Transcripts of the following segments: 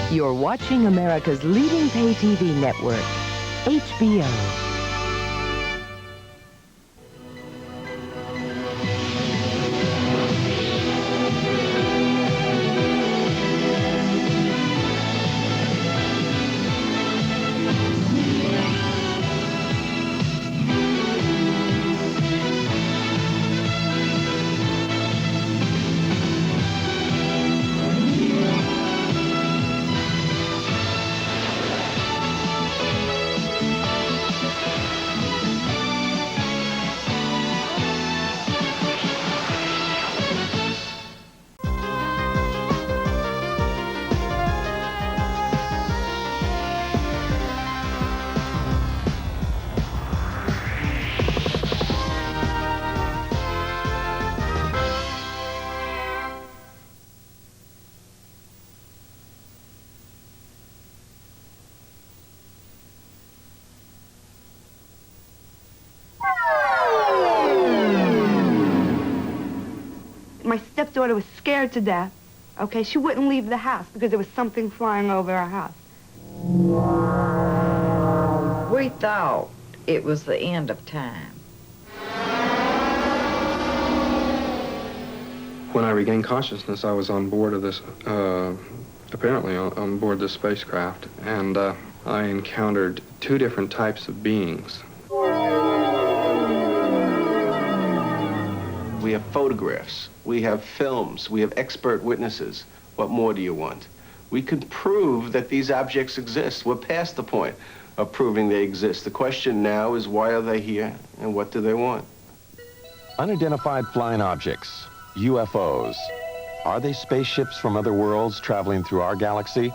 You're watching America's leading pay TV network, HBO. My stepdaughter was scared to death. Okay, she wouldn't leave the house because there was something flying over our house. We thought it was the end of time. When I regained consciousness, I was on board of this, apparently on board this spacecraft, and I encountered two different types of beings. We have photographs, we have films, we have expert witnesses. What more do you want? We can prove that these objects exist. We're past the point of proving they exist. The question now is, why are they here and what do they want? Unidentified flying objects, UFOs. Are they spaceships from other worlds traveling through our galaxy?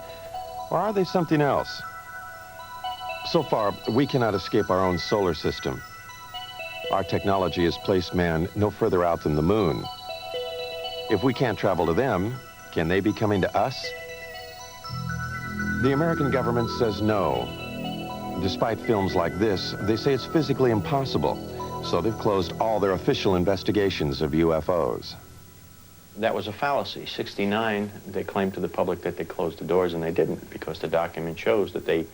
Or are they something else? So far, we cannot escape our own solar system. Our technology has placed man no further out than the moon. If we can't travel to them, can they be coming to us? The American government says no. Despite films like this, they say it's physically impossible, so they've closed all their official investigations of UFOs. That was a fallacy. 69, they claimed to the public that they closed the doors, and they didn't, because the document shows that they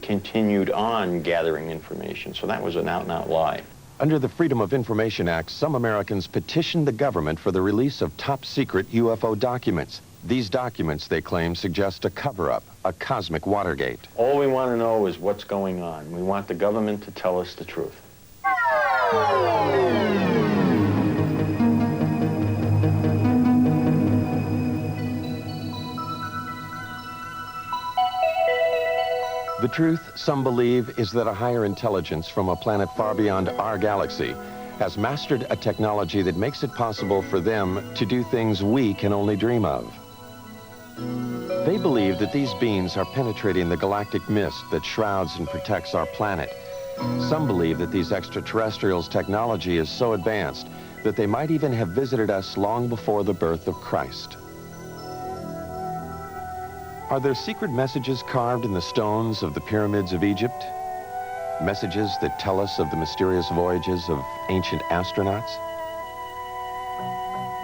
continued on gathering information. So that was an out-and-out lie. Under the Freedom of Information Act, some Americans petitioned the government for the release of top-secret UFO documents. These documents, they claim, suggest a cover-up, a cosmic Watergate. All we want to know is what's going on. We want the government to tell us the truth. The truth, some believe, is that a higher intelligence from a planet far beyond our galaxy has mastered a technology that makes it possible for them to do things we can only dream of. They believe that these beings are penetrating the galactic mist that shrouds and protects our planet. Some believe that these extraterrestrials' technology is so advanced that they might even have visited us long before the birth of Christ. Are there secret messages carved in the stones of the pyramids of Egypt? Messages that tell us of the mysterious voyages of ancient astronauts?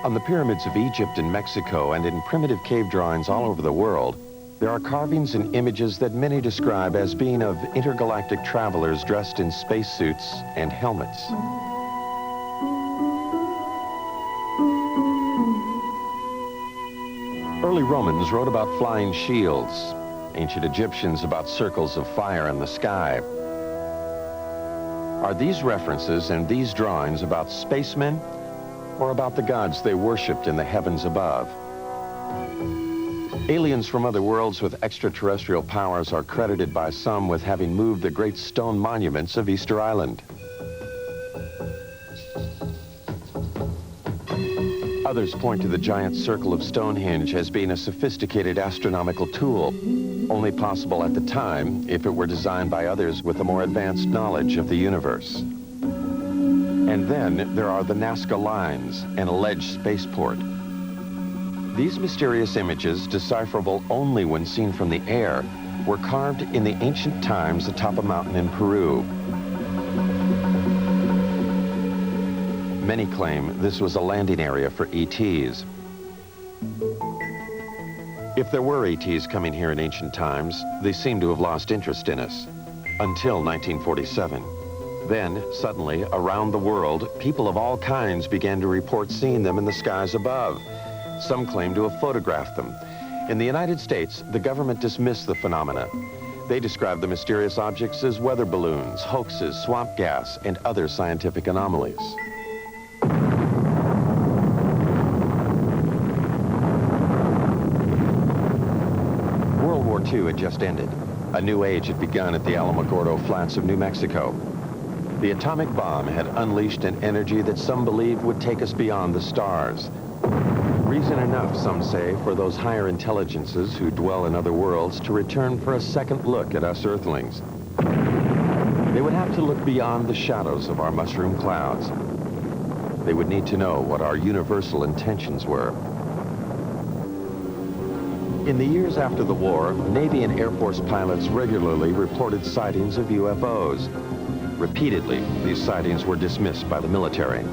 On the pyramids of Egypt and Mexico and in primitive cave drawings all over the world, there are carvings and images that many describe as being of intergalactic travelers dressed in spacesuits and helmets. Early Romans wrote about flying shields, ancient Egyptians about circles of fire in the sky. Are these references and these drawings about spacemen or about the gods they worshipped in the heavens above? Aliens from other worlds with extraterrestrial powers are credited by some with having moved the great stone monuments of Easter Island. Others point to the giant circle of Stonehenge as being a sophisticated astronomical tool, only possible at the time if it were designed by others with a more advanced knowledge of the universe. And then there are the Nazca Lines, an alleged spaceport. These mysterious images, decipherable only when seen from the air, were carved in the ancient times atop a mountain in Peru. Many claim this was a landing area for ETs. If there were ETs coming here in ancient times, they seem to have lost interest in us. Until 1947. Then, suddenly, around the world, people of all kinds began to report seeing them in the skies above. Some claim to have photographed them. In the United States, the government dismissed the phenomena. They described the mysterious objects as weather balloons, hoaxes, swamp gas, and other scientific anomalies. World War II had just ended. A new age had begun at the Alamogordo Flats of New Mexico. The atomic bomb had unleashed an energy that some believed would take us beyond the stars. Reason enough, some say, for those higher intelligences who dwell in other worlds to return for a second look at us Earthlings. They would have to look beyond the shadows of our mushroom clouds. They would need to know what our universal intentions were. In the years after the war, Navy and Air Force pilots regularly reported sightings of UFOs. Repeatedly, these sightings were dismissed by the military.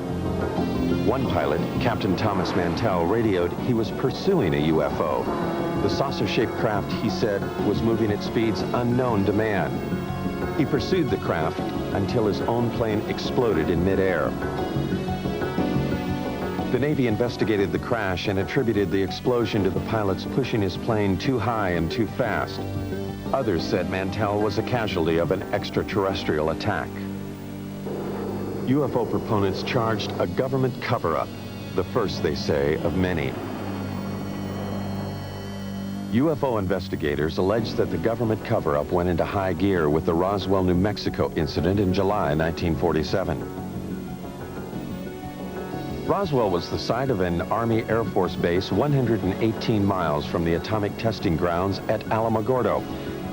One pilot, Captain Thomas Mantell, radioed he was pursuing a UFO. The saucer-shaped craft, he said, was moving at speeds unknown to man. He pursued the craft until his own plane exploded in midair. The Navy investigated the crash and attributed the explosion to the pilots pushing his plane too high and too fast. Others said Mantell was a casualty of an extraterrestrial attack. UFO proponents charged a government cover-up, the first, they say, of many. UFO investigators allege that the government cover-up went into high gear with the Roswell, New Mexico incident in July 1947. Roswell was the site of an Army Air Force base 118 miles from the atomic testing grounds at Alamogordo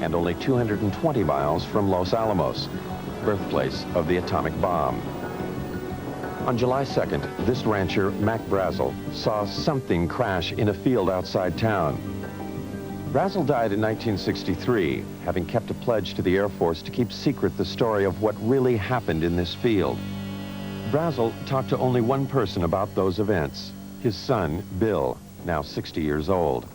and only 220 miles from Los Alamos, birthplace of the atomic bomb. On July 2nd, this rancher, Mac Brazel, saw something crash in a field outside town. Brazel died in 1963, having kept a pledge to the Air Force to keep secret the story of what really happened in this field. Brazel talked to only one person about those events, his son, Bill, now 60 years old.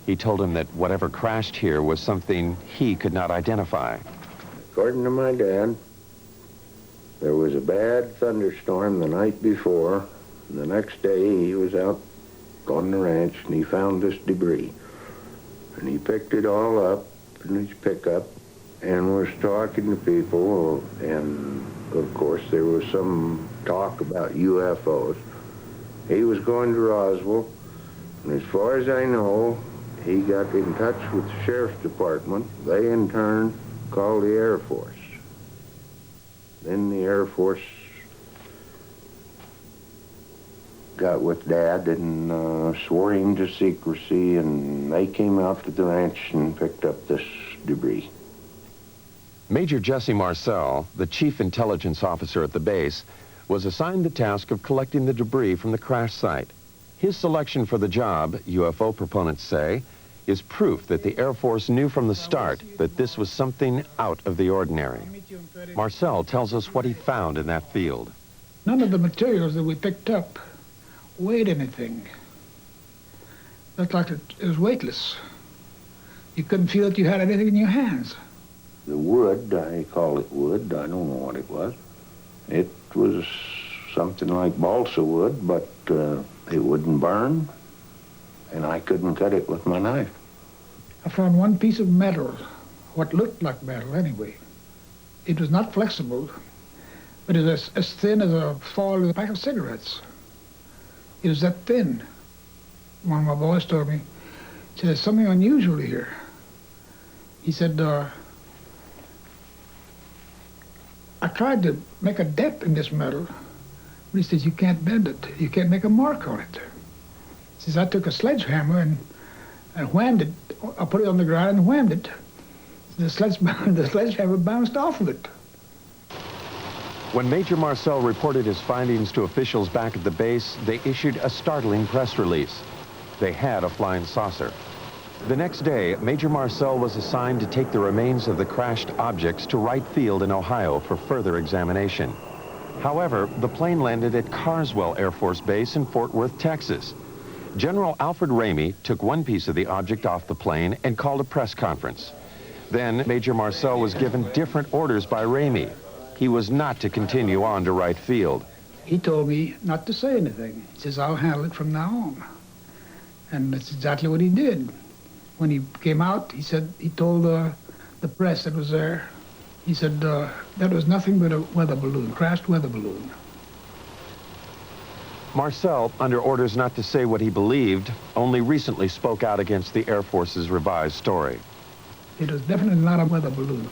He told him that whatever crashed here was something he could not identify. According to my dad, there was a bad thunderstorm the night before, and the next day he was out on the ranch and he found this debris. And he picked it all up in his pickup and was talking to people, and of course there was some talk about UFOs. He was going to Roswell, and as far as I know, he got in touch with the sheriff's department. They in turn called the Air Force. Then the Air Force got with Dad and swore him to secrecy, and they came out to the ranch and picked up this debris. Major Jesse Marcel, the chief intelligence officer at the base, was assigned the task of collecting the debris from the crash site. His selection for the job, UFO proponents say, is proof that the Air Force knew from the start that this was something out of the ordinary. Marcel tells us what he found in that field. None of the materials that we picked up weighed anything. Looked like it was weightless. You couldn't feel that you had anything in your hands. The wood, I call it wood, I don't know what it was. It was something like balsa wood, but it wouldn't burn, and I couldn't cut it with my knife. I found one piece of metal, what looked like metal anyway. It was not flexible, but it was as thin as a foil of a pack of cigarettes. It was that thin. One of my boys told me, he said, there's something unusual here. He said, I tried to make a dent in this metal, but he says, you can't bend it. You can't make a mark on it. He says, I took a sledgehammer and whammed it. I put it on the ground and whammed it. The sledgehammer bounced off of it. When Major Marcel reported his findings to officials back at the base, they issued a startling press release. They had a flying saucer. The next day, Major Marcel was assigned to take the remains of the crashed objects to Wright Field in Ohio for further examination. However, the plane landed at Carswell Air Force Base in Fort Worth, Texas. General Alfred Ramey took one piece of the object off the plane and called a press conference. Then Major Marcel was given different orders by Ramey. He was not to continue on to right field. He told me not to say anything. He says, I'll handle it from now on. And that's exactly what he did. When he came out, he said, he told the press that was there, he said, that was nothing but a weather balloon, crashed weather balloon. Marcel, under orders not to say what he believed, only recently spoke out against the Air Force's revised story. It was definitely not a weather balloon.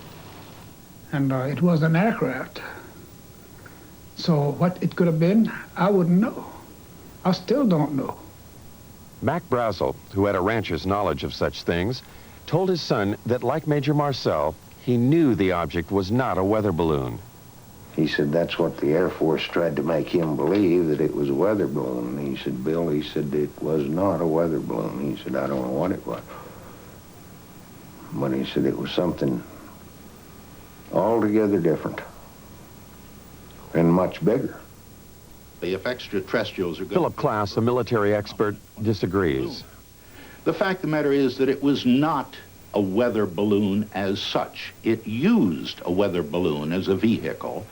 And it was an aircraft. So what it could have been, I wouldn't know. I still don't know. Mac Brazel, who had a rancher's knowledge of such things, told his son that, like Major Marcel, he knew the object was not a weather balloon. He said that's what the Air Force tried to make him believe, that it was a weather balloon. And he said, Bill, he said, it was not a weather balloon. He said, I don't know what it was. But he said it was something altogether different and much bigger. If extraterrestrials are going... Philip Klass, a military expert, disagrees. The fact of the matter is that it was not a weather balloon as such. It used a weather balloon as a vehicle,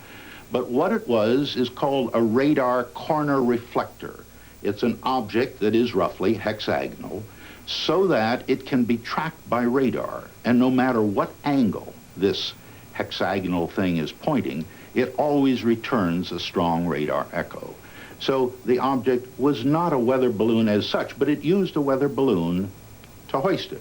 but what it was is called a radar corner reflector. It's an object that is roughly hexagonal so that it can be tracked by radar, and no matter what angle this hexagonal thing is pointing, it always returns a strong radar echo. So the object was not a weather balloon as such, but it used a weather balloon to hoist it.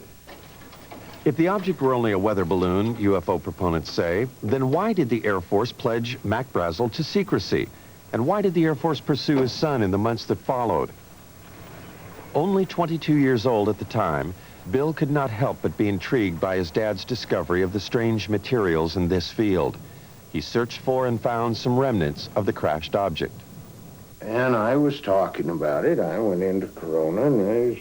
If the object were only a weather balloon, UFO proponents say, then why did the Air Force pledge Mac Brazel to secrecy? And why did the Air Force pursue his son in the months that followed? Only 22 years old at the time, Bill could not help but be intrigued by his dad's discovery of the strange materials in this field. He searched for and found some remnants of the crashed object. And I was talking about it. I went into Corona, and I was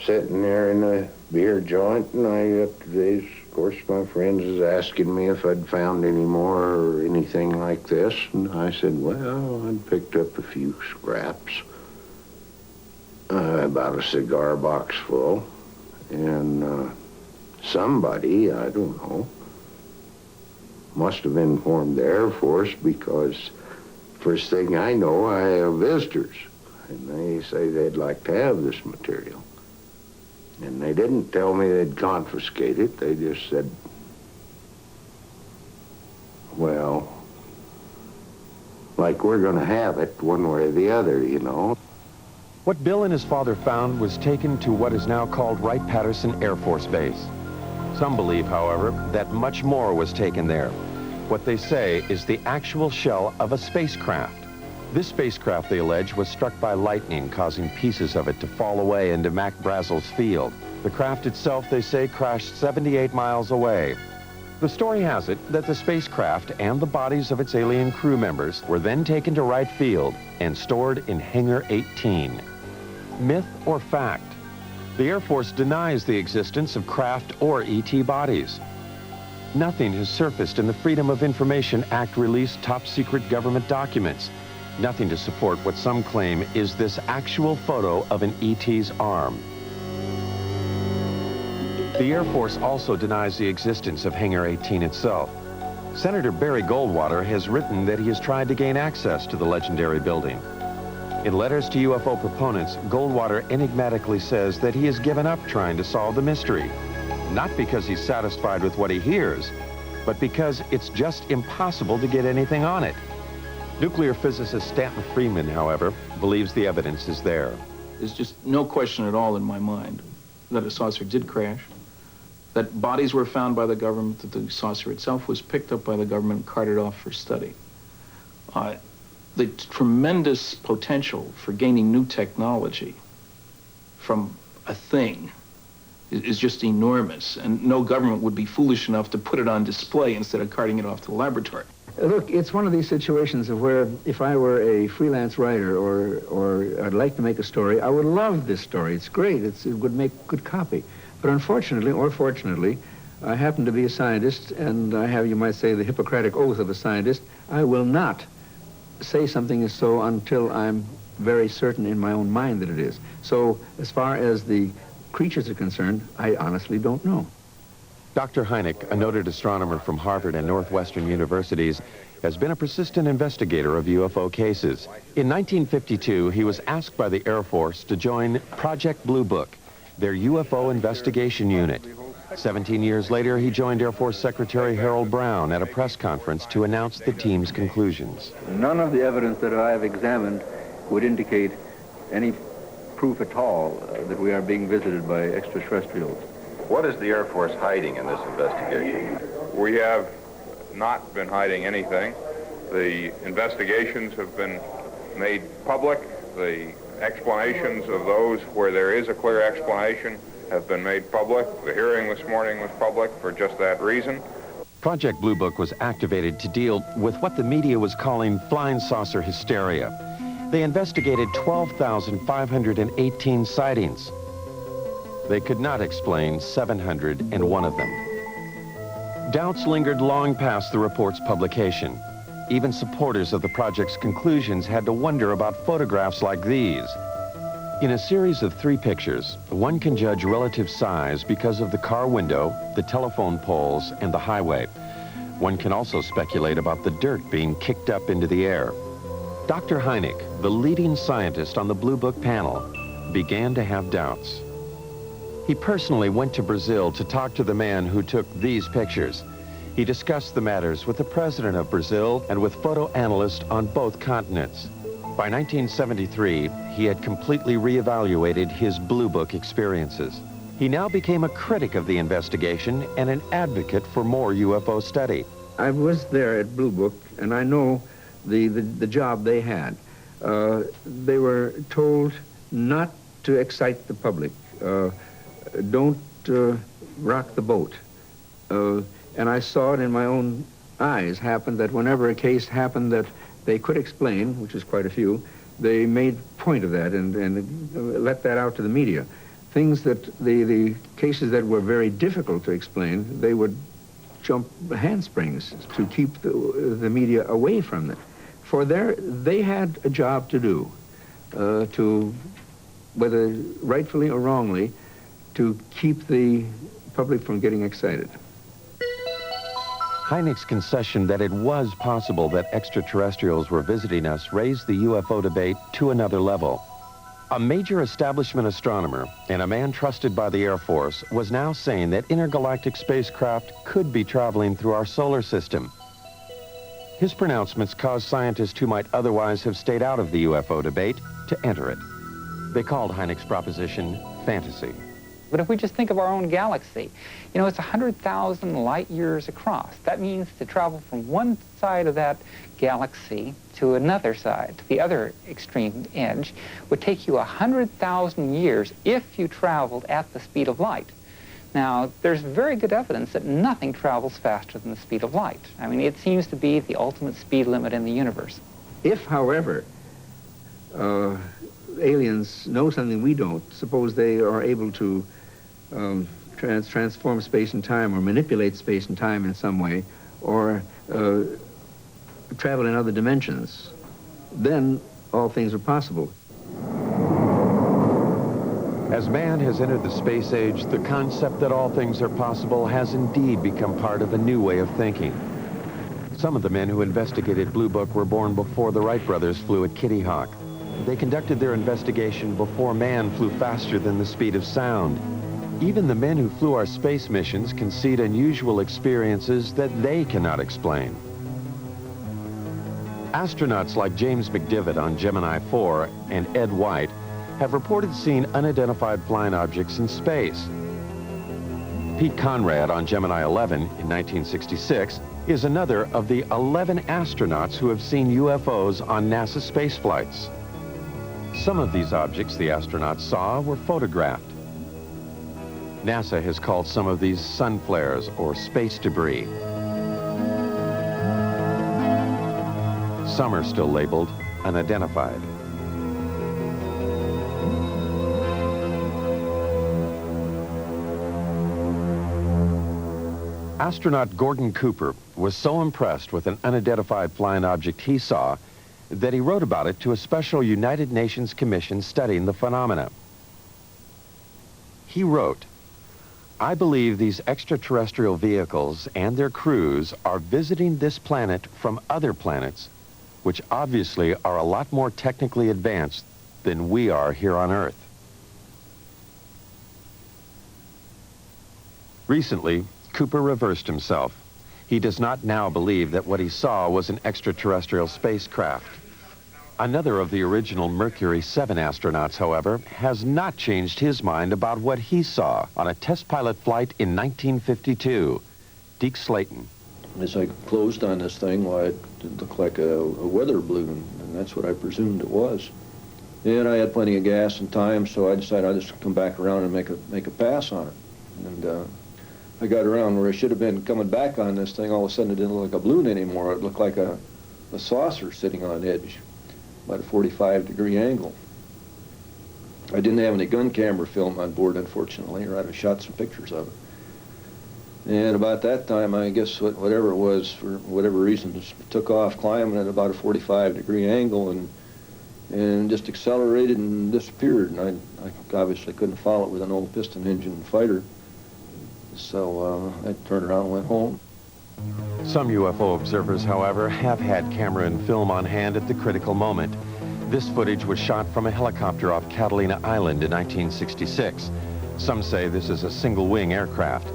sitting there in a beer joint, and of course, my friends was asking me if I'd found any more or anything like this, and I said, well, I'd picked up a few scraps, about a cigar box full, and somebody, I don't know, must have informed the Air Force, because first thing I know, I have visitors, and they say they'd like to have this material. And they didn't tell me they'd confiscate it. They just said, well, like we're going to have it one way or the other, you know. What Bill and his father found was taken to what is now called Wright-Patterson Air Force Base. Some believe, however, that much more was taken there. What they say is the actual shell of a spacecraft. This spacecraft, they allege, was struck by lightning, causing pieces of it to fall away into Mac Brazel's field. The craft itself, they say, crashed 78 miles away. The story has it that the spacecraft and the bodies of its alien crew members were then taken to Wright Field and stored in Hangar 18. Myth or fact? The Air Force denies the existence of craft or ET bodies. Nothing has surfaced in the Freedom of Information Act released top-secret government documents. Nothing to support what some claim is this actual photo of an ET's arm. The Air Force also denies the existence of Hangar 18 itself. Senator Barry Goldwater has written that he has tried to gain access to the legendary building. In letters to UFO proponents, Goldwater enigmatically says that he has given up trying to solve the mystery. Not because he's satisfied with what he hears, but because it's just impossible to get anything on it. Nuclear physicist Stanton Friedman, however, believes the evidence is there. There's just no question at all in my mind that a saucer did crash, that bodies were found by the government, that the saucer itself was picked up by the government and carted off for study. The tremendous potential for gaining new technology from a thing is just enormous, and no government would be foolish enough to put it on display instead of carting it off to the laboratory. Look, it's one of these situations of where if I were a freelance writer or I'd like to make a story, I would love this story. It's great. It would make good copy. But unfortunately, or fortunately, I happen to be a scientist, and I have, you might say, the Hippocratic oath of a scientist. I will not say something is so until I'm very certain in my own mind that it is. So as far as the creatures are concerned, I honestly don't know. Dr. Hynek, a noted astronomer from Harvard and Northwestern universities, has been a persistent investigator of UFO cases. In 1952, he was asked by the Air Force to join Project Blue Book, their UFO investigation unit. 17 years later, he joined Air Force Secretary Harold Brown at a press conference to announce the team's conclusions. None of the evidence that I have examined would indicate any proof at all that we are being visited by extraterrestrials. What is the Air Force hiding in this investigation? We have not been hiding anything. The investigations have been made public. The explanations of those where there is a clear explanation have been made public. The hearing this morning was public for just that reason. Project Blue Book was activated to deal with what the media was calling flying saucer hysteria. They investigated 12,518 sightings. They could not explain 701 of them. Doubts lingered long past the report's publication. Even supporters of the project's conclusions had to wonder about photographs like these. In a series of 3 pictures, one can judge relative size because of the car window, the telephone poles, and the highway. One can also speculate about the dirt being kicked up into the air. Dr. Hynek, the leading scientist on the Blue Book panel, began to have doubts. He personally went to Brazil to talk to the man who took these pictures. He discussed the matters with the president of Brazil and with photo analysts on both continents. By 1973, he had completely reevaluated his Blue Book experiences. He now became a critic of the investigation and an advocate for more UFO study. I was there at Blue Book, and I know the job they had. They were told not to excite the public. Don't rock the boat. And I saw it in my own eyes happen that whenever a case happened that they could explain, which is quite a few, they made point of that and let that out to the media. Things that the cases that were very difficult to explain, they would jump handsprings to keep the media away from it. For they had a job to do, to, whether rightfully or wrongly, to keep the public from getting excited. Hynek's concession that it was possible that extraterrestrials were visiting us raised the UFO debate to another level. A major establishment astronomer and a man trusted by the Air Force was now saying that intergalactic spacecraft could be traveling through our solar system. His pronouncements caused scientists who might otherwise have stayed out of the UFO debate to enter it. They called Hynek's proposition fantasy. But if we just think of our own galaxy, you know, it's 100,000 light years across. That means to travel from one side of that galaxy to another side, to the other extreme edge, would take you 100,000 years if you traveled at the speed of light. Now, there's very good evidence that nothing travels faster than the speed of light. I mean, it seems to be the ultimate speed limit in the universe. If, however, aliens know something we don't, suppose they are able to transform space and time or manipulate space and time in some way, or travel in other dimensions, then all things are possible. As man has entered the space age, the concept that all things are possible has indeed become part of a new way of thinking. Some of the men who investigated Blue Book were born before the Wright brothers flew at Kitty Hawk. They conducted their investigation before man flew faster than the speed of sound. Even the men who flew our space missions concede unusual experiences that they cannot explain. Astronauts like James McDivitt on Gemini 4 and Ed White have reported seeing unidentified flying objects in space. Pete Conrad on Gemini 11 in 1966 is another of the 11 astronauts who have seen UFOs on NASA space flights. Some of these objects the astronauts saw were photographed. NASA has called some of these sun flares or space debris. Some are still labeled unidentified. Astronaut Gordon Cooper was so impressed with an unidentified flying object he saw that he wrote about it to a special United Nations commission studying the phenomena. He wrote, "I believe these extraterrestrial vehicles and their crews are visiting this planet from other planets, which obviously are a lot more technically advanced than we are here on Earth." Recently, Cooper reversed himself. He does not now believe that what he saw was an extraterrestrial spacecraft. Another of the original Mercury 7 astronauts, however, has not changed his mind about what he saw on a test pilot flight in 1952. Deke Slayton. As I closed on this thing, well, it looked like a weather balloon, and that's what I presumed it was. And I had plenty of gas and time, so I decided I'd just come back around and make a pass on it. And I got around where I should have been coming back on this thing. All of a sudden, it didn't look like a balloon anymore. It looked like a saucer sitting on edge, about a 45-degree angle. I didn't have any gun camera film on board, unfortunately, or I'd have shot some pictures of it. And about that time, I guess whatever it was, for whatever reason, just took off climbing at about a 45-degree angle and just accelerated and disappeared. And I obviously couldn't follow it with an old piston engine fighter. So I turned around and went home. Some UFO observers, however, have had camera and film on hand at the critical moment. This footage was shot from a helicopter off Catalina Island in 1966. Some say this is a single-wing aircraft.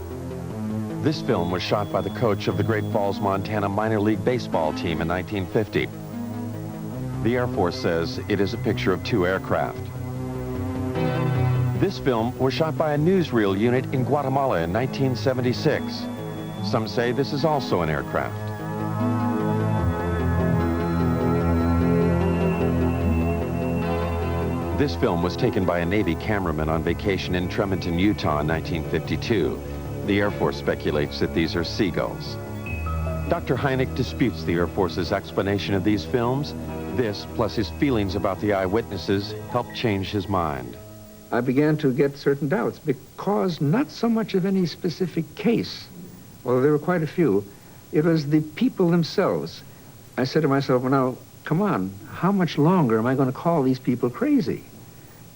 This film was shot by the coach of the Great Falls, Montana minor league baseball team in 1950. The Air Force says it is a picture of two aircraft. This film was shot by a newsreel unit in Guatemala in 1976. Some say this is also an aircraft. This film was taken by a Navy cameraman on vacation in Tremonton, Utah in 1952. The Air Force speculates that these are seagulls. Dr. Hynek disputes the Air Force's explanation of these films. This, plus his feelings about the eyewitnesses, helped change his mind. I began to get certain doubts because not so much of any specific case, although there were quite a few, it was the people themselves. I said to myself, well, now, come on, how much longer am I going to call these people crazy?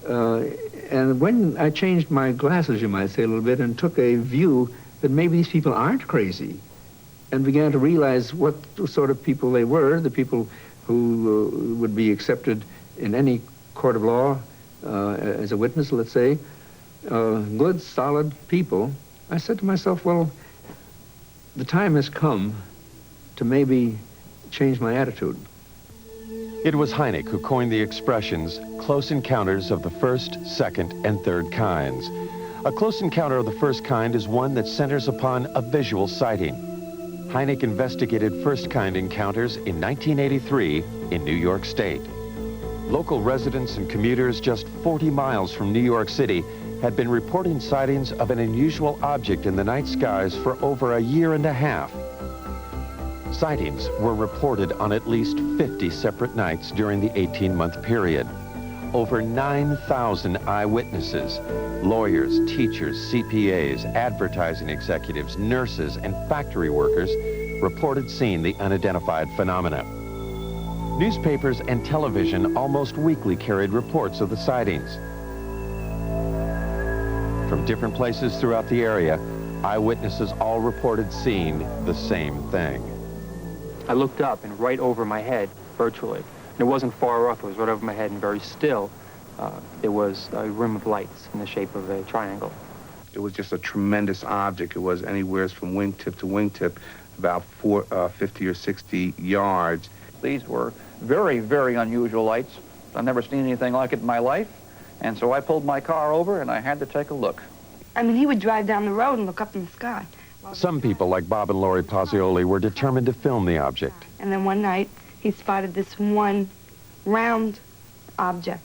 And when I changed my glasses, you might say, a little bit, and took a view that maybe these people aren't crazy, and began to realize what sort of people they were, the people who would be accepted in any court of law, as a witness, let's say, good, solid people, I said to myself, well, the time has come to maybe change my attitude. It was Hynek who coined the expressions close encounters of the first, second, and third kinds. A close encounter of the first kind is one that centers upon a visual sighting. Hynek investigated first-kind encounters in 1983 in New York State. Local residents and commuters just 40 miles from New York City had been reporting sightings of an unusual object in the night skies for over a year and a half. Sightings were reported on at least 50 separate nights during the 18-month period. Over 9,000 eyewitnesses, lawyers, teachers, CPAs, advertising executives, nurses, and factory workers reported seeing the unidentified phenomena. Newspapers and television almost weekly carried reports of the sightings. From different places throughout the area, eyewitnesses all reported seeing the same thing. I looked up, and right over my head, virtually, and it wasn't far off, it was right over my head and very still, there was a rim of lights in the shape of a triangle. It was just a tremendous object. It was anywhere from wingtip to wingtip, about 50 or 60 yards. These were very, very unusual lights. I've never seen anything like it in my life. And so I pulled my car over and I had to take a look. I mean, he would drive down the road and look up in the sky. Some people, like Bob and Lori Pozzioli, were determined to film the object. And then one night, he spotted this one round object.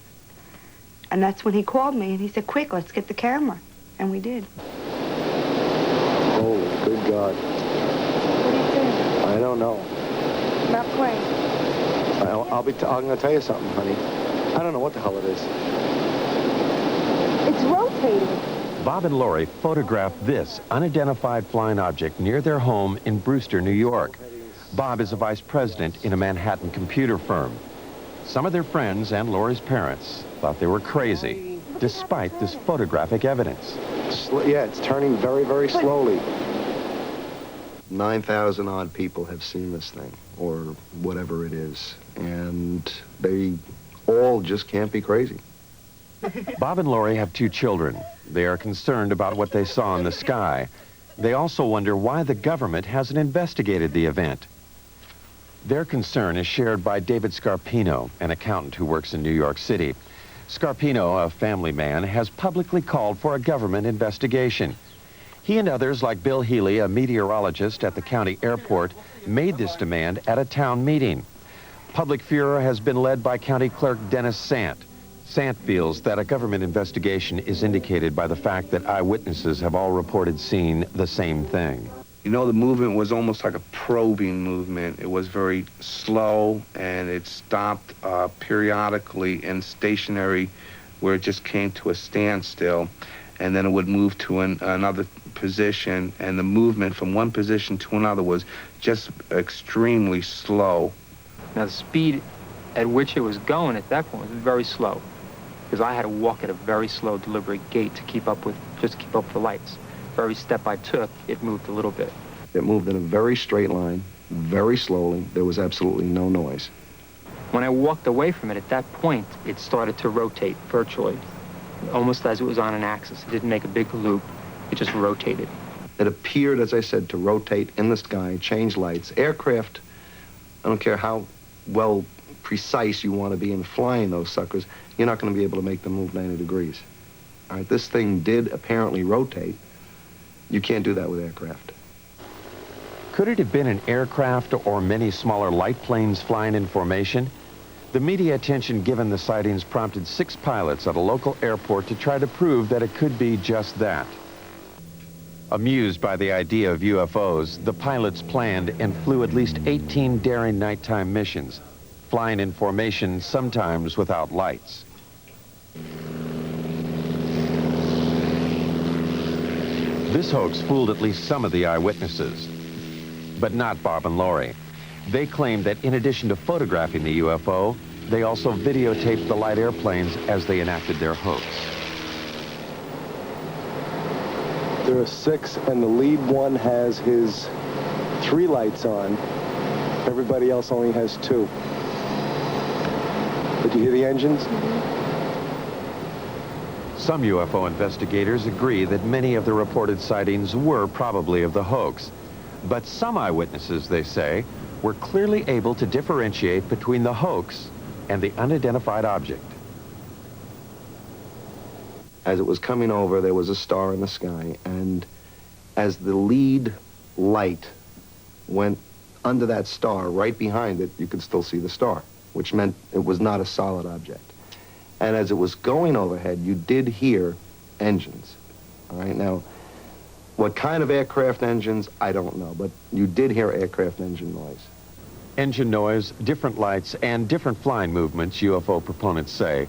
And that's when he called me and he said, quick, let's get the camera. And we did. Oh, good God. What do you think? I don't know. About quite. I'm going to tell you something, honey. I don't know what the hell it is. It's rotating. Bob and Lori photographed this unidentified flying object near their home in Brewster, New York. Bob is a vice president in a Manhattan computer firm. Some of their friends and Lori's parents thought they were crazy, despite this photographic evidence. Yeah, it's turning very, very slowly. 9,000 odd people have seen this thing, or whatever it is, and they all just can't be crazy. Bob and Lori have 2 children. They are concerned about what they saw in the sky. They also wonder why the government hasn't investigated the event. Their concern is shared by David Scarpino, an accountant who works in New York City. Scarpino, a family man, has publicly called for a government investigation. He and others, like Bill Healy, a meteorologist at the county airport, made this demand at a town meeting. Public furor has been led by County Clerk Dennis Sant. Sant feels that a government investigation is indicated by the fact that eyewitnesses have all reported seeing the same thing. You know, the movement was almost like a probing movement. It was very slow, and it stopped periodically and stationary where it just came to a standstill, and then it would move to another position, and the movement from one position to another was just extremely slow. Now, the speed at which it was going at that point was very slow, because I had to walk at a very slow, deliberate gait to keep up with the lights. For every step I took, it moved a little bit. It moved in a very straight line, very slowly. There was absolutely no noise. When I walked away from it, at that point, it started to rotate virtually, almost as it was on an axis. It didn't make a big loop. It just rotated. It appeared, as I said, to rotate in the sky, change lights. Aircraft, I don't care how well precise you want to be in flying those suckers, you're not going to be able to make them move 90 degrees. All right, this thing did apparently rotate. You can't do that with aircraft. Could it have been an aircraft or many smaller light planes flying in formation? The media attention given the sightings prompted 6 pilots at a local airport to try to prove that it could be just that. Amused by the idea of UFOs, the pilots planned and flew at least 18 daring nighttime missions, flying in formation, sometimes without lights. This hoax fooled at least some of the eyewitnesses, but not Bob and Lori. They claimed that in addition to photographing the UFO, they also videotaped the light airplanes as they enacted their hoax. There are 6, and the lead one has his 3 lights on. Everybody else only has 2. Did you hear the engines? Some UFO investigators agree that many of the reported sightings were probably of the hoax. But some eyewitnesses, they say, were clearly able to differentiate between the hoax and the unidentified object. As it was coming over, there was a star in the sky, and as the lead light went under that star, right behind it, you could still see the star, which meant it was not a solid object. And as it was going overhead, you did hear engines. All right, now, what kind of aircraft engines, I don't know, but you did hear aircraft engine noise. Engine noise, different lights, and different flying movements, UFO proponents say,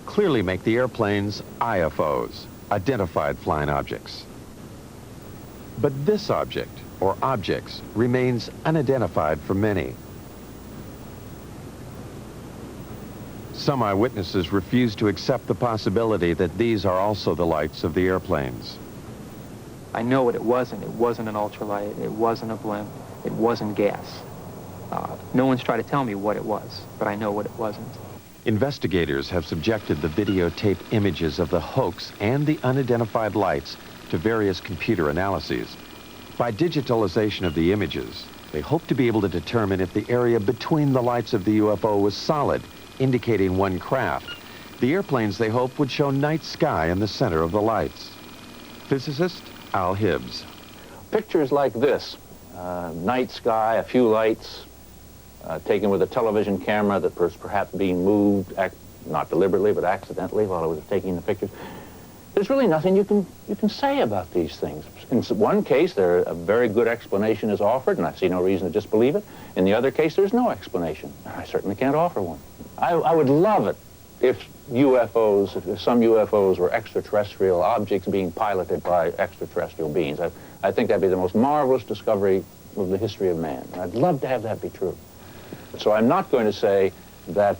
clearly make the airplanes IFOs, identified flying objects. But this object, or objects, remains unidentified for many. Some eyewitnesses refuse to accept the possibility that these are also the lights of the airplanes. I know what it wasn't. It wasn't an ultralight. It wasn't a blimp. It wasn't gas. No one's tried to tell me what it was, but I know what it wasn't. Investigators have subjected the videotape images of the hoax and the unidentified lights to various computer analyses. By digitalization of the images, they hope to be able to determine if the area between the lights of the UFO was solid, indicating one craft. The airplanes, they hope, would show night sky in the center of the lights. Physicist Al Hibbs. Pictures like this, night sky, a few lights, taken with a television camera that was perhaps being moved, not deliberately, but accidentally while it was taking the pictures. There's really nothing you can say about these things. In one case, a very good explanation is offered, and I see no reason to disbelieve it. In the other case, there's no explanation. I certainly can't offer one. I would love it if some UFOs were extraterrestrial objects being piloted by extraterrestrial beings. I think that'd be the most marvelous discovery of the history of man. I'd love to have that be true. So I'm not going to say that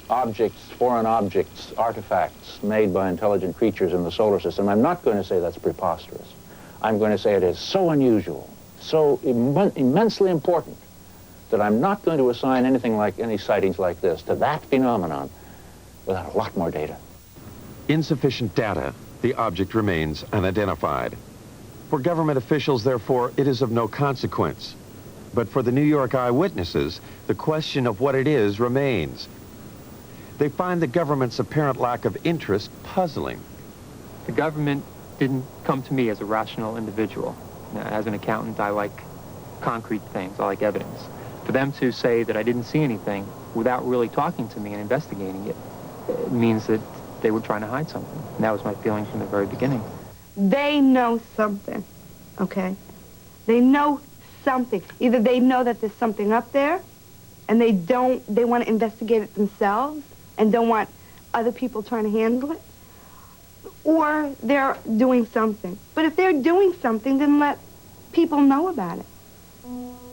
objects, foreign objects, artifacts made by intelligent creatures in the solar system, I'm not going to say that's preposterous. I'm going to say it is so unusual, so immensely important, that I'm not going to assign anything like any sightings like this to that phenomenon without a lot more data. Insufficient data, the object remains unidentified. For government officials, therefore, it is of no consequence. But for the New York eyewitnesses, the question of what it is remains. They find the government's apparent lack of interest puzzling. The government didn't come to me as a rational individual. As an accountant, I like concrete things. I like evidence. For them to say that I didn't see anything without really talking to me and investigating it means that they were trying to hide something. And that was my feeling from the very beginning. They know something, okay? They know something. Either they know that there's something up there, and they want to investigate it themselves and don't want other people trying to handle it, or they're doing something. But if they're doing something, then let people know about it.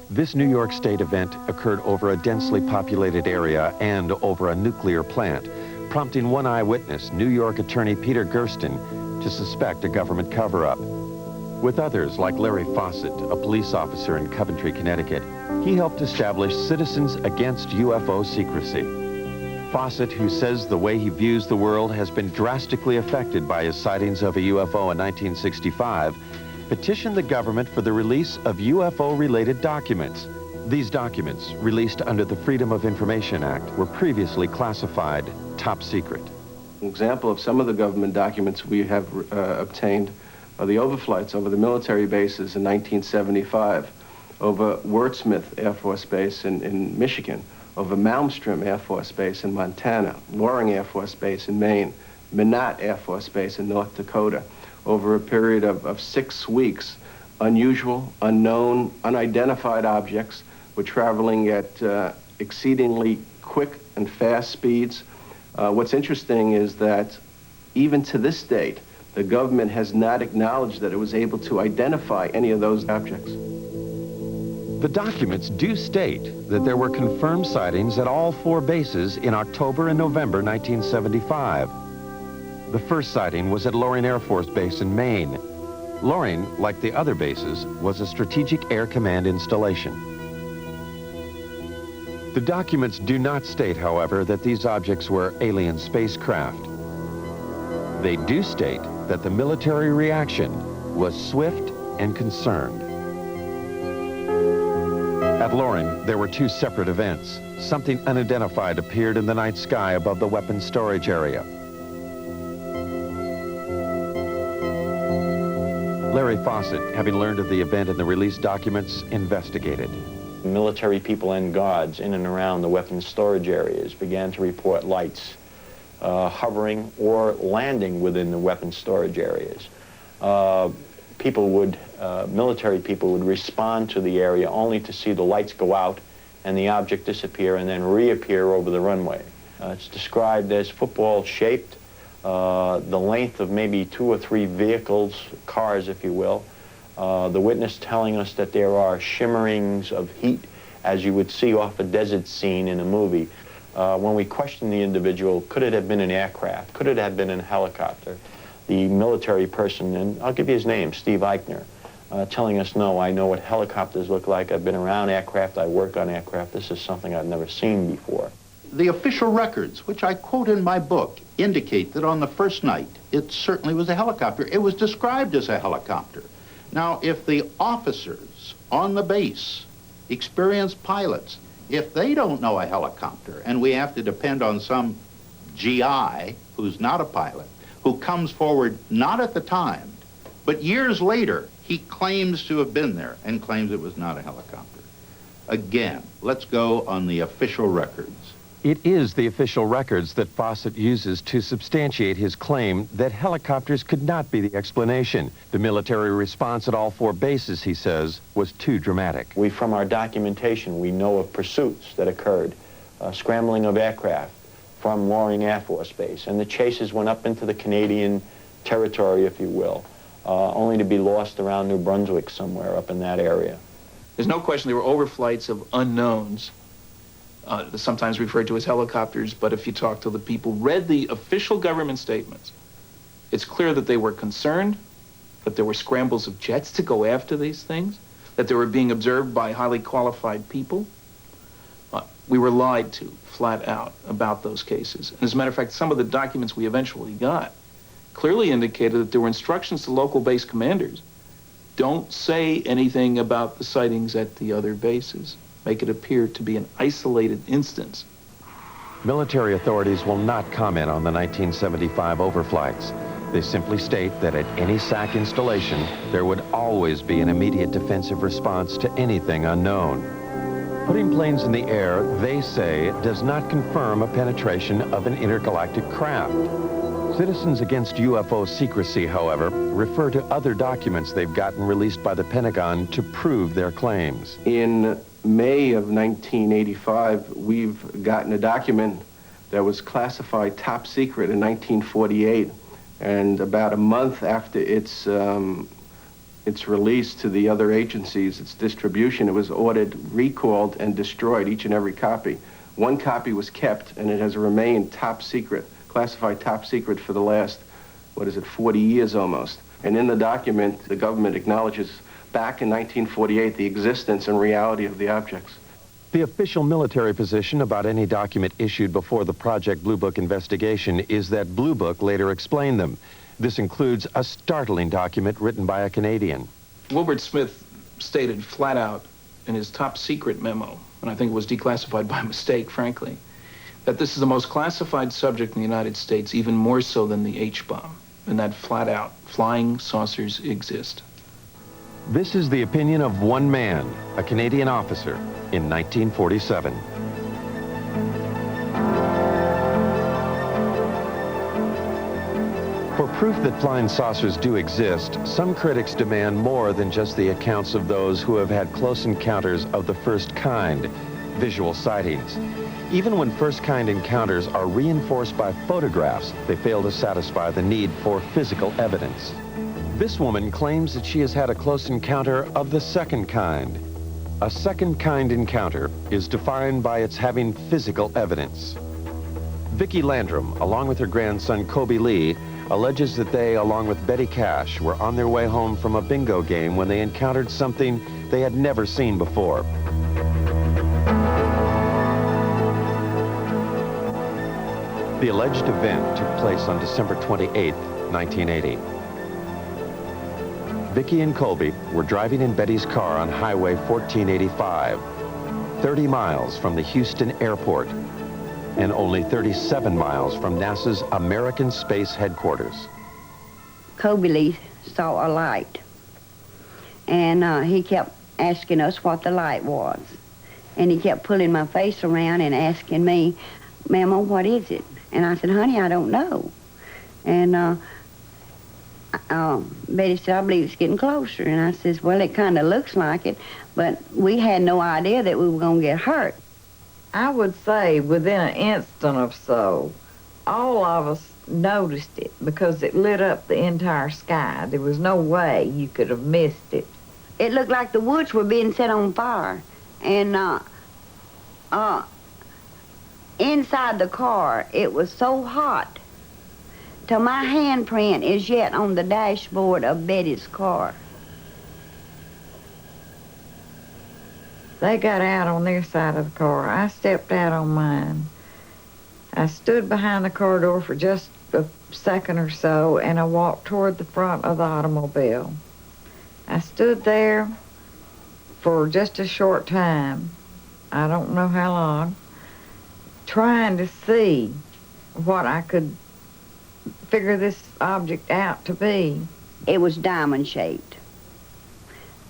This New York State event occurred over a densely populated area and over a nuclear plant, prompting one eyewitness, New York attorney Peter Gersten, to suspect a government cover-up. With others, like Larry Fawcett, a police officer in Coventry, Connecticut, he helped establish Citizens Against UFO Secrecy. Fawcett, who says the way he views the world has been drastically affected by his sightings of a UFO in 1965, petitioned the government for the release of UFO-related documents. These documents, released under the Freedom of Information Act, were previously classified top secret. An example of some of the government documents we have obtained are the overflights over the military bases in 1975, over Wurtsmith Air Force Base in Michigan, over Malmstrom Air Force Base in Montana, Loring Air Force Base in Maine, Minot Air Force Base in North Dakota. Over a period of 6 weeks, unusual, unknown, unidentified objects were traveling at exceedingly quick and fast speeds. What's interesting is that even to this date, the government has not acknowledged that it was able to identify any of those objects. The documents do state that there were confirmed sightings at all 4 bases in October and November 1975. The first sighting was at Loring Air Force Base in Maine. Loring, like the other bases, was a Strategic Air Command installation. The documents do not state, however, that these objects were alien spacecraft. They do state that the military reaction was swift and concerned. At Loring, there were 2 separate events. Something unidentified appeared in the night sky above the weapons storage area. Larry Fawcett, having learned of the event in the released documents, investigated. Military people and guards in and around the weapons storage areas began to report lights hovering or landing within the weapons storage areas. Military people would respond to the area only to see the lights go out and the object disappear and then reappear over the runway. It's described as football-shaped, the length of maybe 2 or 3 vehicles, cars, if you will. The witness telling us that there are shimmerings of heat, as you would see off a desert scene in a movie. When we questioned the individual, could it have been an aircraft? Could it have been a helicopter? The military person, and I'll give you his name, Steve Eichner, telling us, no, I know what helicopters look like. I've been around aircraft. I work on aircraft. This is something I've never seen before. The official records, which I quote in my book, indicate that on the first night, it certainly was a helicopter. It was described as a helicopter. Now, if the officers on the base, experienced pilots, if they don't know a helicopter, and we have to depend on some GI who's not a pilot, who comes forward not at the time, but years later, he claims to have been there and claims it was not a helicopter. Again, let's go on the official records. It is the official records that Fawcett uses to substantiate his claim that helicopters could not be the explanation. The military response at all 4 bases, he says, was too dramatic. From our documentation, we know of pursuits that occurred, scrambling of aircraft from Loring Air Force Base, and the chases went up into the Canadian territory, if you will, only to be lost around New Brunswick somewhere up in that area. There's no question there were overflights of unknowns sometimes referred to as helicopters, but if you talk to the people, read the official government statements, it's clear that they were concerned, that there were scrambles of jets to go after these things, that they were being observed by highly qualified people. We were lied to, flat out, about those cases. And as a matter of fact, some of the documents we eventually got clearly indicated that there were instructions to local base commanders. Don't say anything about the sightings at the other bases. Make it appear to be an isolated instance. Military authorities will not comment on the 1975 overflights. They simply state that at any SAC installation, there would always be an immediate defensive response to anything unknown. Putting planes in the air, they say, does not confirm a penetration of an intergalactic craft. Citizens Against UFO Secrecy, however, refer to other documents they've gotten released by the Pentagon to prove their claims. In May of 1985, we've gotten a document that was classified top secret in 1948, and about a month after its release to the other agencies, its distribution, it was ordered, recalled, and destroyed, each and every copy. One copy was kept, and it has remained top secret, classified top secret for the last, 40 years almost. And in the document, the government acknowledges back in 1948 the existence and reality of the objects. The official military position about any document issued before the Project Blue Book investigation is that Blue Book later explained them. This includes a startling document written by a Canadian. Wilbert Smith stated flat out in his top secret memo, and I think it was declassified by mistake, frankly, that this is the most classified subject in the United States, even more so than the H-bomb, and that flat out, flying saucers exist. This is the opinion of one man, a Canadian officer, in 1947. For proof that flying saucers do exist, some critics demand more than just the accounts of those who have had close encounters of the first kind, visual sightings. Even when first-kind encounters are reinforced by photographs, they fail to satisfy the need for physical evidence. This woman claims that she has had a close encounter of the second kind. A second-kind encounter is defined by its having physical evidence. Vicki Landrum, along with her grandson Kobe Lee, alleges that they, along with Betty Cash, were on their way home from a bingo game when they encountered something they had never seen before. The alleged event took place on December 28, 1980. Vicki and Colby were driving in Betty's car on Highway 1485, 30 miles from the Houston airport, and only 37 miles from NASA's American Space Headquarters. Kobe Lee saw a light, and he kept asking us what the light was. And he kept pulling my face around and asking me, "Mama, what is it?" And I said, "Honey, I don't know." And Betty said, "I believe it's getting closer." And I says, "Well, it kind of looks like it, but we had no idea that we were going to get hurt." I would say within an instant or so, all of us noticed it because it lit up the entire sky. There was no way you could have missed it. It looked like the woods were being set on fire. And inside the car, it was so hot till my handprint is yet on the dashboard of Betty's car. They got out on their side of the car. I stepped out on mine. I stood behind the car door for just a second or so, and I walked toward the front of the automobile. I stood there for just a short time, I don't know how long, trying to see what I could figure this object out to be. It was diamond-shaped.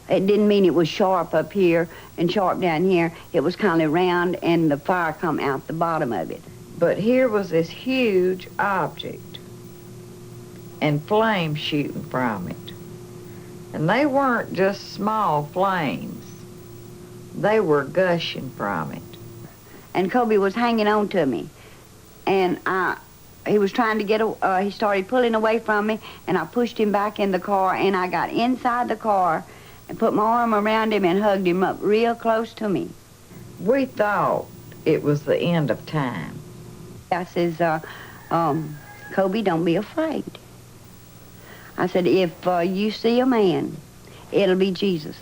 It didn't mean it was sharp up here and sharp down here. It was kind of round, and the fire come out the bottom of it. But here was this huge object and flames shooting from it. And they weren't just small flames. They were gushing from it. And Kobe was hanging on to me. And he was trying to get, he started pulling away from me, and I pushed him back in the car, and I got inside the car and put my arm around him and hugged him up real close to me. We thought it was the end of time. I says, Kobe, don't be afraid. I said, if you see a man, it'll be Jesus.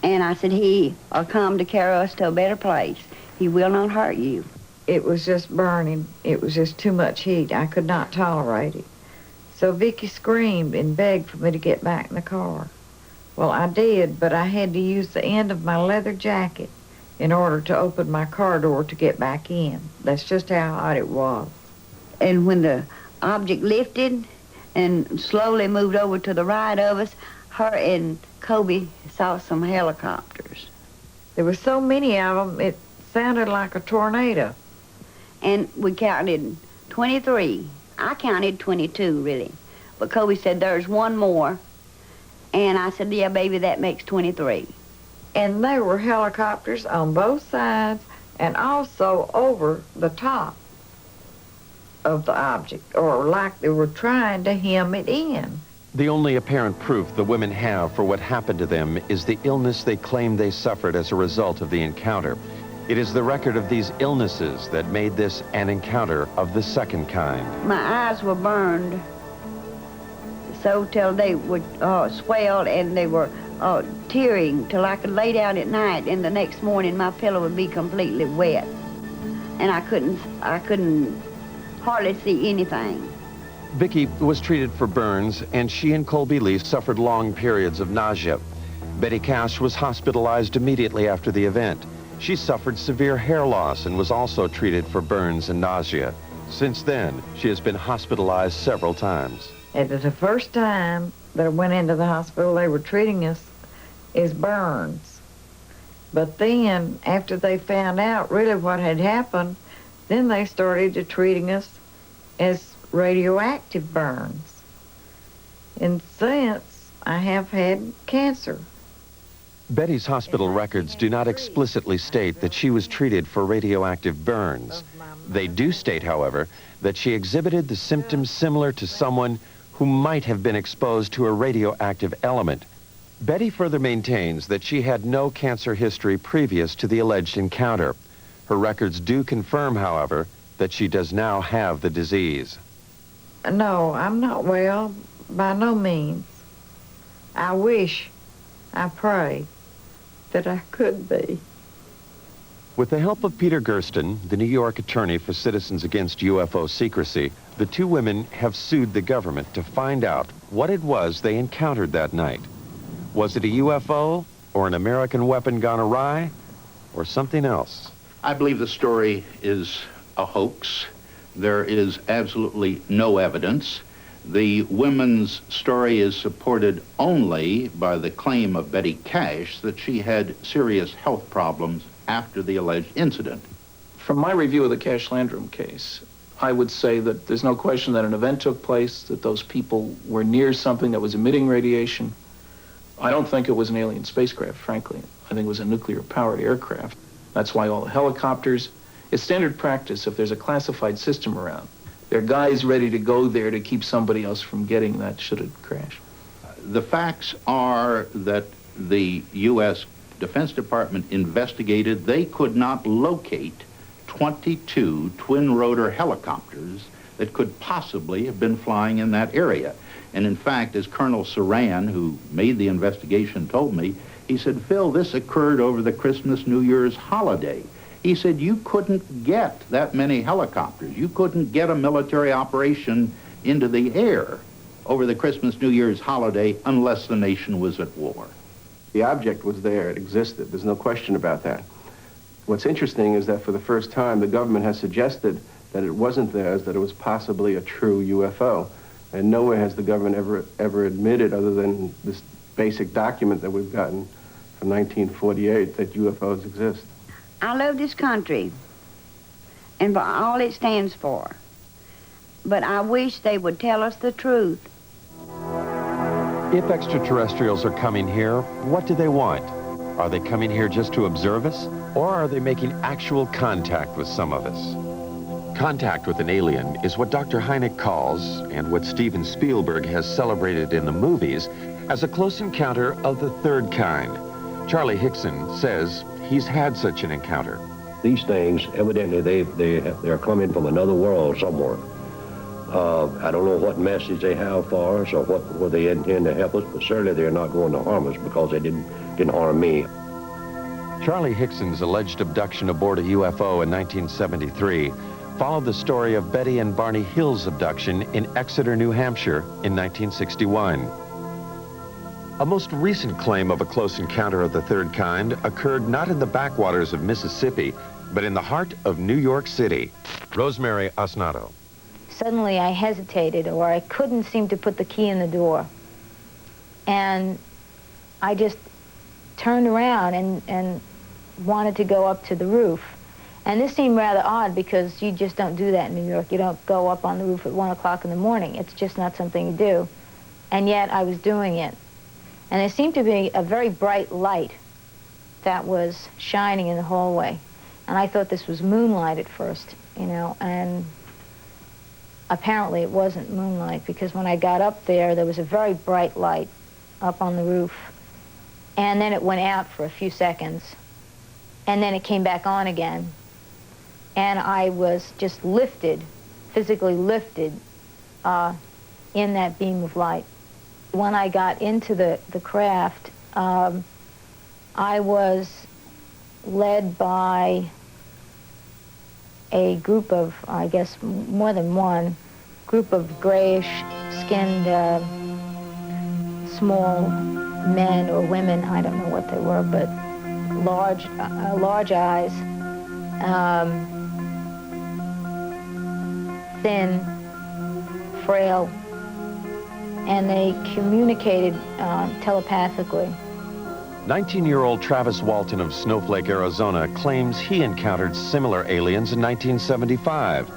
And I said, he'll come to carry us to a better place. He will not hurt you. It was just burning. It was just too much heat. I could not tolerate it. So Vicky screamed and begged for me to get back in the car. Well, I did, but I had to use the end of my leather jacket in order to open my car door to get back in. That's just how hot it was. And when the object lifted and slowly moved over to the right of us, her and Kobe saw some helicopters. There were so many of them, it sounded like a tornado. And we counted 23. I counted 22, really. But Kobe said, there's one more. And I said, yeah, baby, that makes 23. And there were helicopters on both sides and also over the top of the object, or like they were trying to hem it in. The only apparent proof the women have for what happened to them is the illness they claim they suffered as a result of the encounter. It is the record of these illnesses that made this an encounter of the second kind. My eyes were burned so till they would swell, and they were tearing till I could lay down at night, and the next morning my pillow would be completely wet, and I couldn't hardly see anything. Vicky was treated for burns, and she and Colby Lee suffered long periods of nausea. Betty Cash was hospitalized immediately after the event. She suffered severe hair loss and was also treated for burns and nausea. Since then, she has been hospitalized several times. And the first time that I went into the hospital, they were treating us as burns. But then, after they found out really what had happened, then they started to treating us as radioactive burns. And since, I have had cancer. Betty's hospital records do not explicitly state that she was treated for radioactive burns. They do state, however, that she exhibited the symptoms similar to someone who might have been exposed to a radioactive element. Betty further maintains that she had no cancer history previous to the alleged encounter. Her records do confirm, however, that she does now have the disease. No, I'm not well, by no means. I wish, I pray, that I could be. With the help of Peter Gersten, the New York attorney for Citizens Against UFO Secrecy, the two women have sued the government to find out what it was they encountered that night. Was it a UFO, or an American weapon gone awry, or something else? I believe the story is a hoax. There is absolutely no evidence. The women's story is supported only by the claim of Betty Cash that she had serious health problems after the alleged incident. From my review of the Cash Landrum case, I would say that there's no question that an event took place, that those people were near something that was emitting radiation. I don't think it was an alien spacecraft, frankly. I think it was a nuclear-powered aircraft. That's why all the helicopters. It's standard practice if there's a classified system around. There are guys ready to go there to keep somebody else from getting that should it crash. The facts are that the U.S. Defense Department investigated. They could not locate 22 twin-rotor helicopters that could possibly have been flying in that area. And in fact, as Colonel Saran, who made the investigation, told me, he said, Phil, this occurred over the Christmas, New Year's holiday. He said, you couldn't get that many helicopters. You couldn't get a military operation into the air over the Christmas, New Year's holiday unless the nation was at war. The object was there. It existed. There's no question about that. What's interesting is that for the first time, the government has suggested that it wasn't theirs, that it was possibly a true UFO. And nowhere has the government ever admitted, other than this basic document that we've gotten from 1948, that UFOs exist. I love this country and for all it stands for, but I wish they would tell us the truth. If extraterrestrials are coming here, what do they want? Are they coming here just to observe us, or are they making actual contact with some of us? Contact with an alien is what Dr. Hynek calls, and what Steven Spielberg has celebrated in the movies, as a close encounter of the third kind. Charlie Hickson says he's had such an encounter. These things, evidently, they're coming from another world somewhere. I don't know what message they have for us or what they intend to help us, but certainly they're not going to harm us because they didn't harm me. Charlie Hickson's alleged abduction aboard a UFO in 1973 followed the story of Betty and Barney Hill's abduction in Exeter, New Hampshire in 1961. A most recent claim of a close encounter of the third kind occurred not in the backwaters of Mississippi, but in the heart of New York City. Rosemary Osnato. Suddenly I hesitated, or I couldn't seem to put the key in the door. And I just turned around and wanted to go up to the roof. And this seemed rather odd because you just don't do that in New York. You don't go up on the roof at 1 o'clock in the morning. It's just not something you do. And yet I was doing it. And there seemed to be a very bright light that was shining in the hallway. And I thought this was moonlight at first, you know, and apparently it wasn't moonlight because when I got up there, there was a very bright light up on the roof. And then it went out for a few seconds. And then it came back on again. And I was just lifted, physically lifted, in that beam of light. When I got into the craft, I was led by a group of, I guess, more than one, group of grayish-skinned, small men or women, I don't know what they were, but large eyes, thin, frail, and they communicated telepathically. 19-year-old Travis Walton of Snowflake, Arizona, claims he encountered similar aliens in 1975.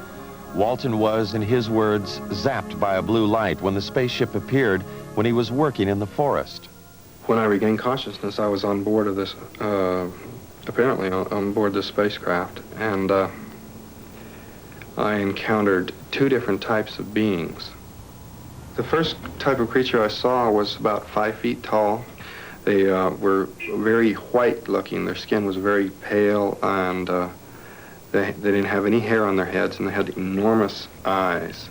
Walton was, in his words, zapped by a blue light when the spaceship appeared when he was working in the forest. When I regained consciousness, I was on board of this, apparently on board this spacecraft, and I encountered two different types of beings. The first type of creature I saw was about 5 feet tall. They were very white looking. Their skin was very pale, and they didn't have any hair on their heads, and they had enormous eyes.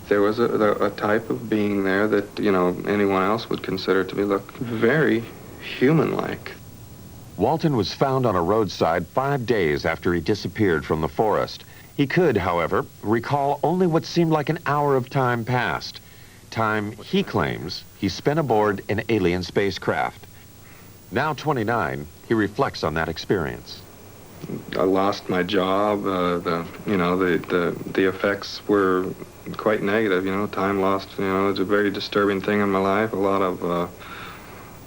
There was a type of being there that, you know, anyone else would consider to be look very human-like. Walton was found on a roadside 5 days after he disappeared from the forest. He could, however, recall only what seemed like an hour of time passed. Time he claims he spent aboard an alien spacecraft. Now 29, he reflects on that experience. I lost my job. The effects were quite negative. You know, time lost. You know, it's a very disturbing thing in my life. A lot of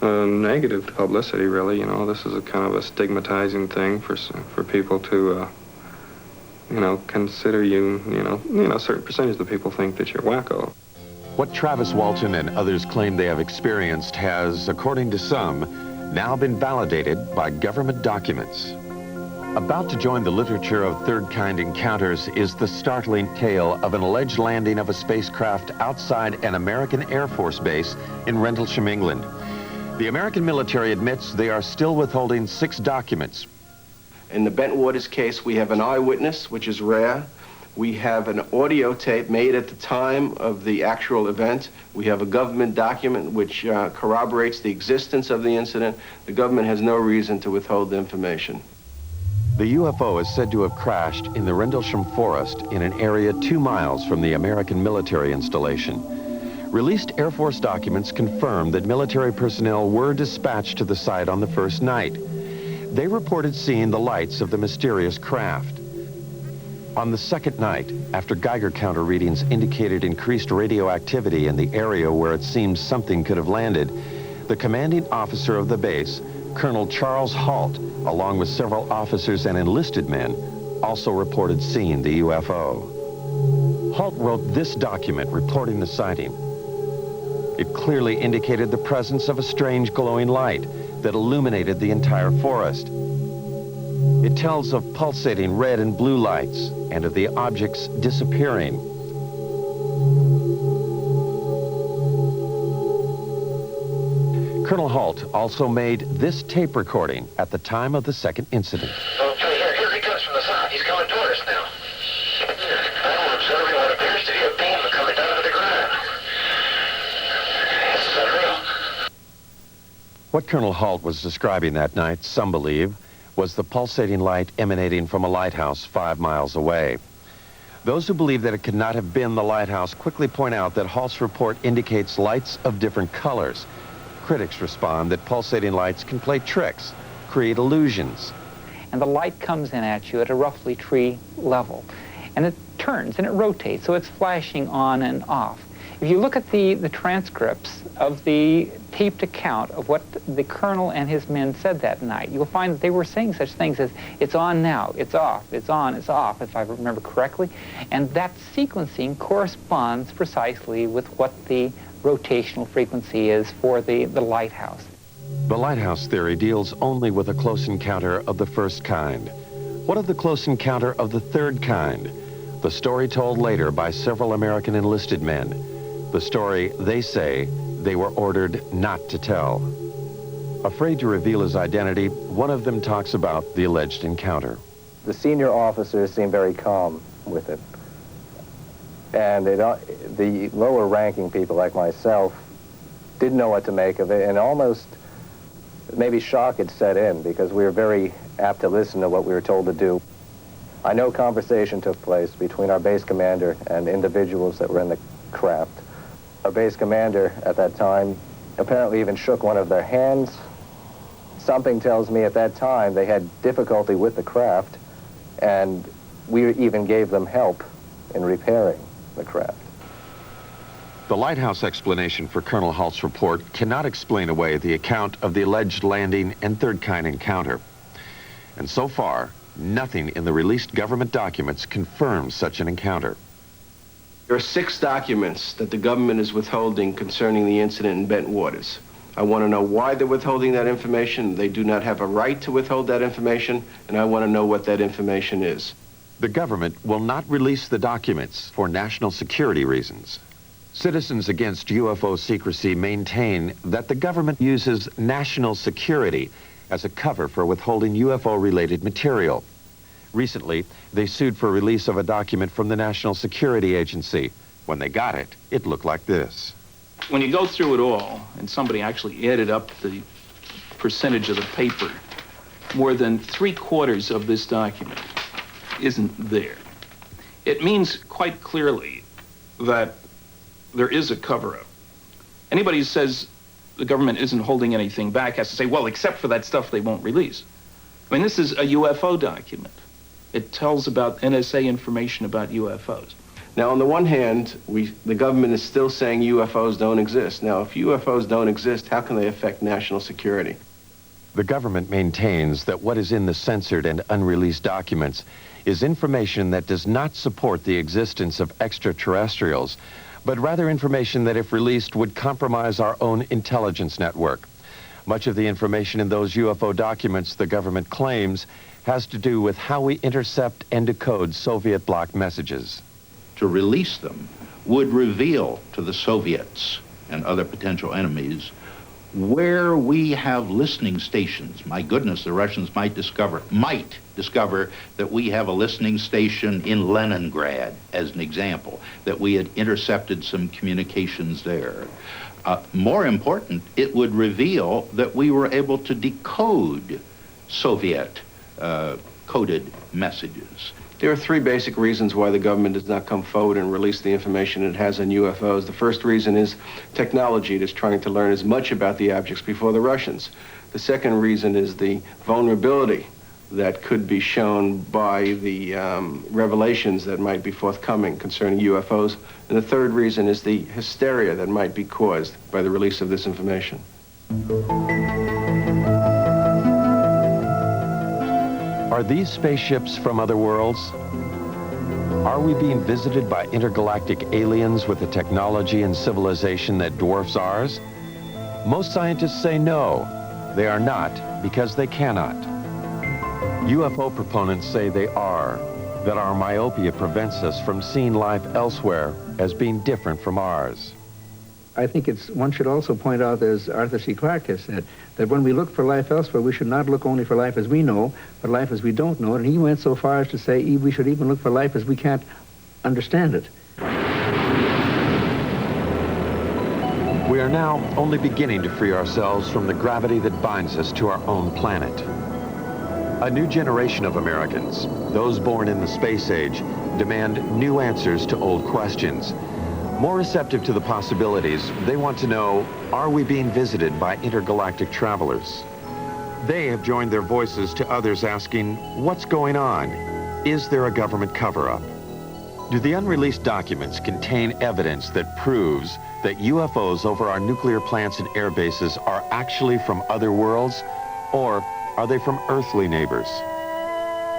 negative publicity, really. You know, this is a kind of a stigmatizing thing for people to, you know, consider you. You know, a certain percentage of the people think that you're wacko. What Travis Walton and others claim they have experienced has, according to some, now been validated by government documents. About to join the literature of third-kind encounters is the startling tale of an alleged landing of a spacecraft outside an American Air Force base in Rendlesham, England. The American military admits they are still withholding 6 documents. In the Bentwaters case, we have an eyewitness, which is rare. We have an audio tape made at the time of the actual event. We have a government document which corroborates the existence of the incident. The government has no reason to withhold the information. The UFO is said to have crashed in the Rendlesham Forest in an area 2 miles from the American military installation. Released Air Force documents confirm that military personnel were dispatched to the site on the first night. They reported seeing the lights of the mysterious craft. On the second night, after Geiger counter readings indicated increased radioactivity in the area where it seemed something could have landed, the commanding officer of the base, Colonel Charles Halt, along with several officers and enlisted men, also reported seeing the UFO. Halt wrote this document reporting the sighting. It clearly indicated the presence of a strange glowing light that illuminated the entire forest. It tells of pulsating red and blue lights and of the objects disappearing. Colonel Halt also made this tape recording at the time of the second incident. Okay, here he comes from the south. He's coming toward us now. I'm observing what appears to be a beam coming down to the ground. This is unreal. What Colonel Halt was describing that night, some believe, was the pulsating light emanating from a lighthouse 5 miles away. Those who believe that it could not have been the lighthouse quickly point out that Halt's report indicates lights of different colors. Critics respond that pulsating lights can play tricks, create illusions. And the light comes in at you at a roughly tree level. And it turns and it rotates, so it's flashing on and off. If you look at the transcripts of the taped account of what the colonel and his men said that night, you'll find that they were saying such things as, it's on now, it's off, it's on, it's off, if I remember correctly. And that sequencing corresponds precisely with what the rotational frequency is for the lighthouse. The lighthouse theory deals only with a close encounter of the first kind. What of the close encounter of the third kind? The story told later by several American enlisted men. The story, they say, they were ordered not to tell. Afraid to reveal his identity, one of them talks about the alleged encounter. The senior officers seemed very calm with it. And the lower-ranking people like myself didn't know what to make of it, and almost maybe shock had set in because we were very apt to listen to what we were told to do. I know conversation took place between our base commander and individuals that were in the craft. Our base commander at that time apparently even shook one of their hands. Something tells me at that time they had difficulty with the craft, and we even gave them help in repairing the craft. The lighthouse explanation for Colonel Halt's report cannot explain away the account of the alleged landing and third kind encounter. And so far, nothing in the released government documents confirms such an encounter. There are 6 documents that the government is withholding concerning the incident in Bent Waters. I want to know why they're withholding that information. They do not have a right to withhold that information, and I want to know what that information is. The government will not release the documents for national security reasons. Citizens Against UFO Secrecy maintain that the government uses national security as a cover for withholding UFO-related material. Recently, they sued for release of a document from the National Security Agency. When they got it, it looked like this. When you go through it all, and somebody actually added up the percentage of the paper, more than 3/4 of this document isn't there. It means quite clearly that there is a cover-up. Anybody who says the government isn't holding anything back has to say, well, except for that stuff they won't release. I mean, this is a UFO document. It tells about NSA information about UFOs. Now, on the one hand, the government is still saying UFOs don't exist. Now, if UFOs don't exist, how can they affect national security? The government maintains that what is in the censored and unreleased documents is information that does not support the existence of extraterrestrials, but rather information that, if released, would compromise our own intelligence network. Much of the information in those UFO documents, the government claims, has to do with how we intercept and decode Soviet bloc messages. To release them would reveal to the Soviets and other potential enemies where we have listening stations. My goodness, the Russians might discover that we have a listening station in Leningrad, as an example, that we had intercepted some communications there. More important, it would reveal that we were able to decode Soviet coded messages. There are 3 basic reasons why the government does not come forward and release the information it has on UFOs. The first reason is technology. It is trying to learn as much about the objects before the Russians. The second reason is the vulnerability that could be shown by the revelations that might be forthcoming concerning UFOs. And the third reason is the hysteria that might be caused by the release of this information. Are these spaceships from other worlds? Are we being visited by intergalactic aliens with a technology and civilization that dwarfs ours? Most scientists say no, they are not, because they cannot. UFO proponents say they are, that our myopia prevents us from seeing life elsewhere as being different from ours. I think one should also point out, as Arthur C. Clarke has said, that when we look for life elsewhere, we should not look only for life as we know, but life as we don't know. And he went so far as to say we should even look for life as we can't understand it. We are now only beginning to free ourselves from the gravity that binds us to our own planet. A new generation of Americans, those born in the space age, demand new answers to old questions. More receptive to the possibilities, they want to know, are we being visited by intergalactic travelers? They have joined their voices to others asking, what's going on? Is there a government cover-up? Do the unreleased documents contain evidence that proves that UFOs over our nuclear plants and air bases are actually from other worlds, or are they from earthly neighbors?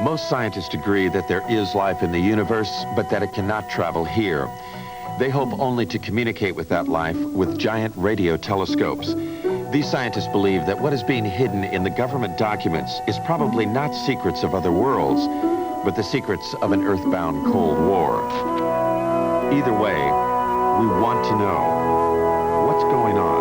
Most scientists agree that there is life in the universe, but that it cannot travel here. They hope only to communicate with that life with giant radio telescopes. These scientists believe that what is being hidden in the government documents is probably not secrets of other worlds, but the secrets of an earthbound Cold War. Either way, we want to know what's going on.